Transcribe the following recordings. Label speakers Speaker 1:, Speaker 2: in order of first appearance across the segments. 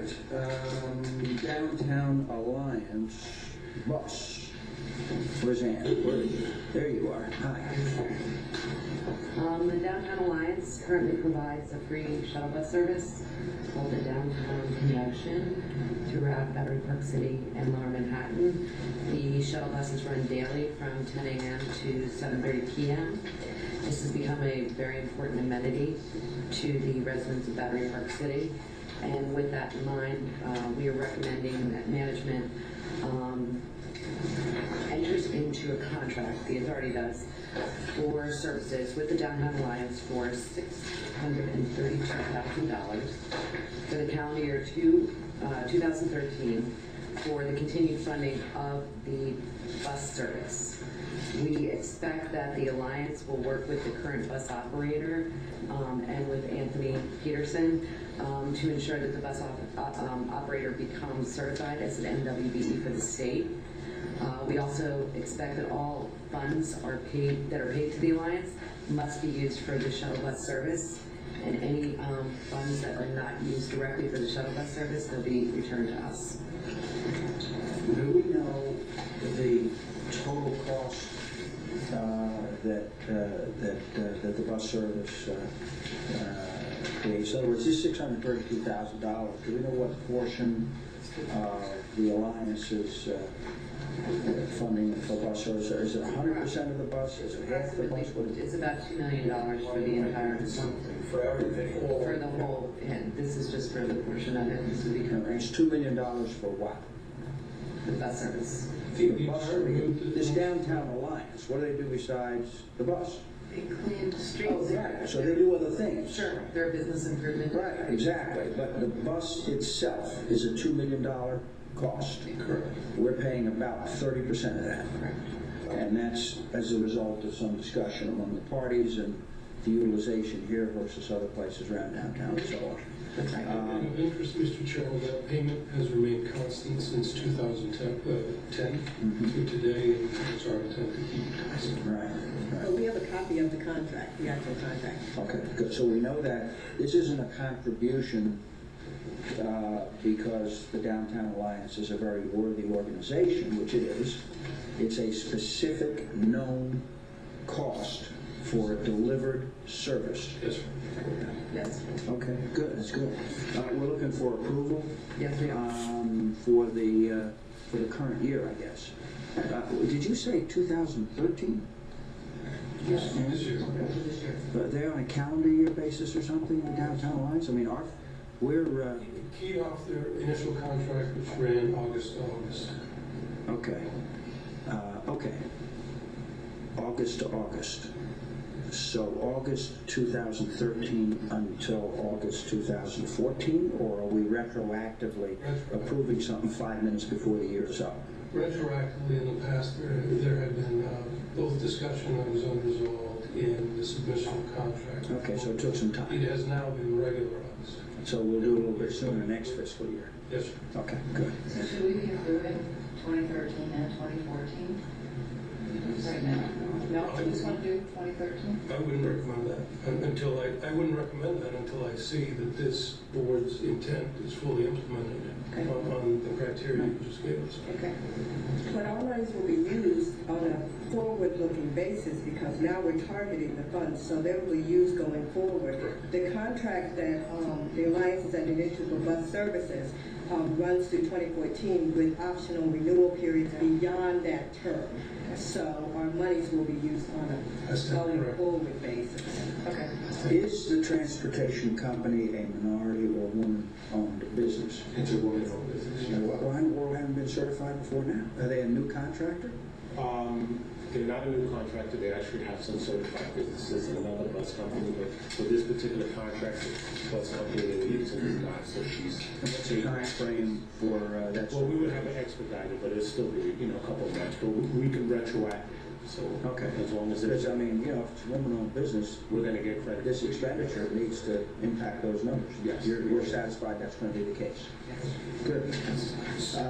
Speaker 1: right. Downtown Alliance bus. Where's Ann? There you are. Hi.
Speaker 2: The Downtown Alliance currently provides a free shuttle bus service called the Downtown Connection throughout BatteryPark City and Lower Manhattan. The shuttle buses run daily from 10 a.m. to 7:30 p.m. This has become a very important amenity to the residents of BatteryPark City. And with that in mind, we are recommending that management enters into a contract, the authority does, for services with the Downtown Alliance for $632,000 for the calendar year 2013 for the continued funding of the bus service. We expect that the Alliance will work with the current bus operator and with Anthony Peterson to ensure that the bus operator becomes certified as an MWBE for the state. We also expect that all funds that are paid to the Alliance must be used for the shuttle bus service, and any funds that are not used directly for the shuttle bus service will be returned to us.
Speaker 1: Do we know the total cost that the bus service pays? In other words, this $632,000. Do we know what portion the Alliance's funding for bus service? Is it 100% of the bus? Is it half the bus?
Speaker 2: It's about $2 million for the entire
Speaker 1: for everything.
Speaker 2: For the whole, and this is just for the portion of it. This would be covering.
Speaker 1: It's $2 million for what?
Speaker 2: The bus service.
Speaker 1: The bus service. This Downtown Alliance, what do they do besides the bus?
Speaker 2: They clean the streets.
Speaker 1: Oh, right. So they do other things.
Speaker 2: Sure. They're a business improvement.
Speaker 1: Right, exactly. But the bus itself is a $2 million cost.
Speaker 2: Correct.
Speaker 1: We're paying about 30% of that.
Speaker 2: Correct.
Speaker 1: And that's as a result of some discussion among the parties and the utilization here versus other places around downtown and so on.
Speaker 3: Of interest, Mr. Chairman, that payment has remained constant since 2010 through today, and it's our intent to keep it constant.
Speaker 1: Right.
Speaker 4: But we have a copy of the contract, the actual contract.
Speaker 1: Okay, good. So we know that this isn't a contribution because the Downtown Alliance is a very worthy organization, which it is. It's a specific known cost for a delivered service.
Speaker 3: Yes, sir.
Speaker 2: Yes.
Speaker 1: Okay, good. That's good. We're looking for approval.
Speaker 2: Yes, we are.
Speaker 1: For the current year, I guess. Did you say 2013?
Speaker 3: Yes, this year.
Speaker 1: But they're on a calendar year basis or something, the Downtown Alliance? I mean, we're
Speaker 3: Keyed off their initial contract, which ran August to August.
Speaker 1: okay. Okay. August to August. So August 2013 until August 2014, or are we retroactively approving something 5 minutes before the year is up?
Speaker 3: Retroactively, in the past, there had been both discussion that was unresolved in the submission of contract.
Speaker 1: Okay, so it took some time.
Speaker 3: It has now been regularized.
Speaker 1: So we'll do it a little bit sooner next fiscal year.
Speaker 3: Yes, sir.
Speaker 1: Okay, good.
Speaker 5: So should we be approving 2013 and 2014 right now? No, you just want to do 2013?
Speaker 3: I wouldn't recommend that until I wouldn't recommend that until I see that this board's intent is fully implemented on the criteria you just gave us.
Speaker 4: Okay. But our monies will be used on a forward-looking basis because now we're targeting the funds, so they will be used going forward.
Speaker 3: Correct.
Speaker 4: The contract that the Alliance is entered into for bus services runs through 2014 with optional renewal periods beyond that term. So our monies will be used on a going forward basis.
Speaker 2: Okay.
Speaker 1: Is the transportation company a minority or woman-owned business?
Speaker 6: It's a woman-owned business.
Speaker 1: Why in the world haven't been certified before now? Are they a new contractor?
Speaker 6: They're not a new contractor. They actually have some certified businesses in another bus company, but for this particular contract, the bus company in Houston is not, so she's...
Speaker 1: What's the time frame for that?
Speaker 6: Well, we would have it expedited, but it'll still be, a couple of months, but we can retroact it. So,
Speaker 1: okay.
Speaker 6: As long as
Speaker 1: Because,
Speaker 6: it's...
Speaker 1: I mean, if it's a woman-owned business,
Speaker 6: we're going to get credit.
Speaker 1: this expenditure needs to impact those numbers.
Speaker 6: Yes.
Speaker 1: You're satisfied that's going to be the case? Good.
Speaker 7: So,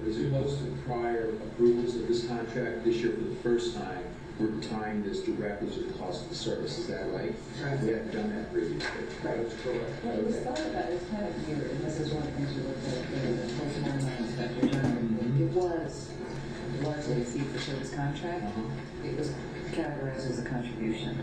Speaker 7: as opposed to prior approvals of this contract, this year for the first time, we're tying this directly to the cost of the service. Is that right?
Speaker 2: Right.
Speaker 7: We hadn't done that previously.
Speaker 1: That's correct.
Speaker 5: Well, it was thought about, it's kind of weird, and this is one of the things we contract, it was categorized as a contribution.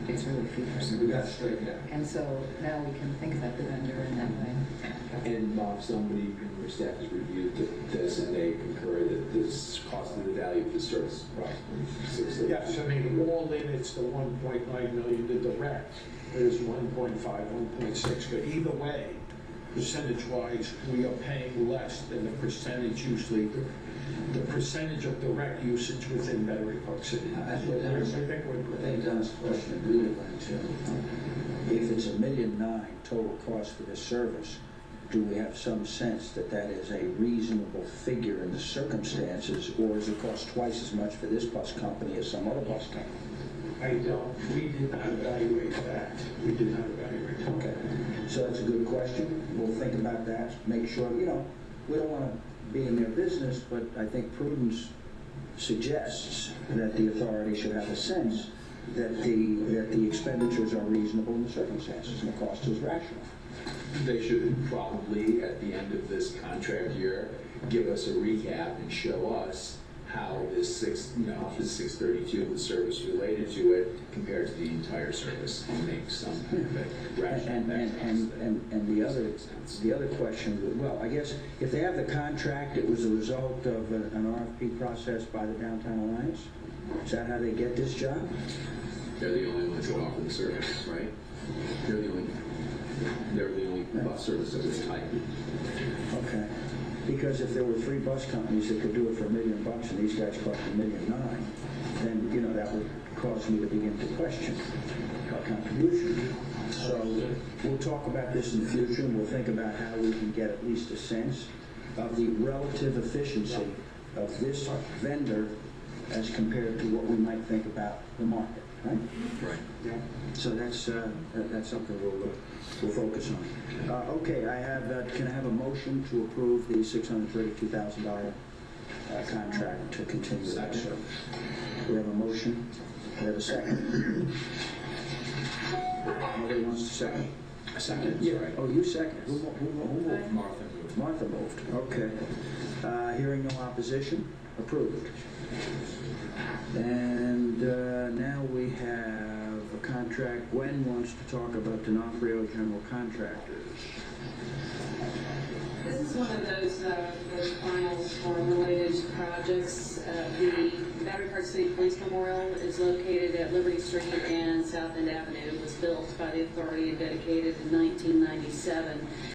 Speaker 5: It's really fee for
Speaker 7: So we got
Speaker 5: service.
Speaker 7: straight down.
Speaker 5: And so now we can think about the vendor in that way.
Speaker 7: And somebody in your staff has reviewed this and they concur that this cost of the value of the service is approximately 6.
Speaker 8: Yes, I mean, all in, it's the 1.9 million, the direct is 1.5, 1.6, but either way, percentage-wise, we are paying less than the percentage usually, the percentage of direct usage within BatteryPark City.
Speaker 1: I
Speaker 8: So
Speaker 1: think
Speaker 8: we're
Speaker 1: Don's question really went to, if it's $1.9 million total cost for this service, do we have some sense that that is a reasonable figure in the circumstances, or does it cost twice as much for this bus company as some other bus company?
Speaker 8: we did not evaluate that. We did not evaluate that.
Speaker 1: Okay, so that's a good question. We'll think about that, make sure, we don't want to be in their business, but I think prudence suggests that the authority should have a sense that the expenditures are reasonable in the circumstances and the cost is rational.
Speaker 7: They should probably, at the end of this contract year, give us a recap and show us how this 632, the service related to it, compared to the entire service, and make some kind of a rational
Speaker 1: And the other question, well, I guess if they have the contract, it was a result of an RFP process by the Downtown Alliance? Is that how they get this job?
Speaker 7: They're the only ones that offer the service, right? They're the only bus service of this type.
Speaker 1: Okay. Because if there were 3 bus companies that could do it for $1 million and these guys cost $1.9 million, then, that would cause me to begin to question our contribution. So we'll talk about this in the future, and we'll think about how we can get at least a sense of the relative efficiency of this vendor as compared to what we might think about the market, right?
Speaker 7: Right.
Speaker 1: Yeah. So that's something we'll focus on. Okay, can I have a motion to approve the $632,000 contract to continue that service? We have a motion. We have a second. Nobody wants to second?
Speaker 7: A second.
Speaker 1: Yeah.
Speaker 7: Right.
Speaker 1: Oh, you second. Who moved?
Speaker 7: Martha moved.
Speaker 1: Martha moved. Okay. Hearing no opposition, approved. And now we have a contract. Gwen wants to talk about D'Onofrio General Contractors.
Speaker 9: This is one of those final or related projects. The Battery Park City Police Memorial is located at Liberty Street and South End Avenue. It was built by the authority and dedicated in 1997.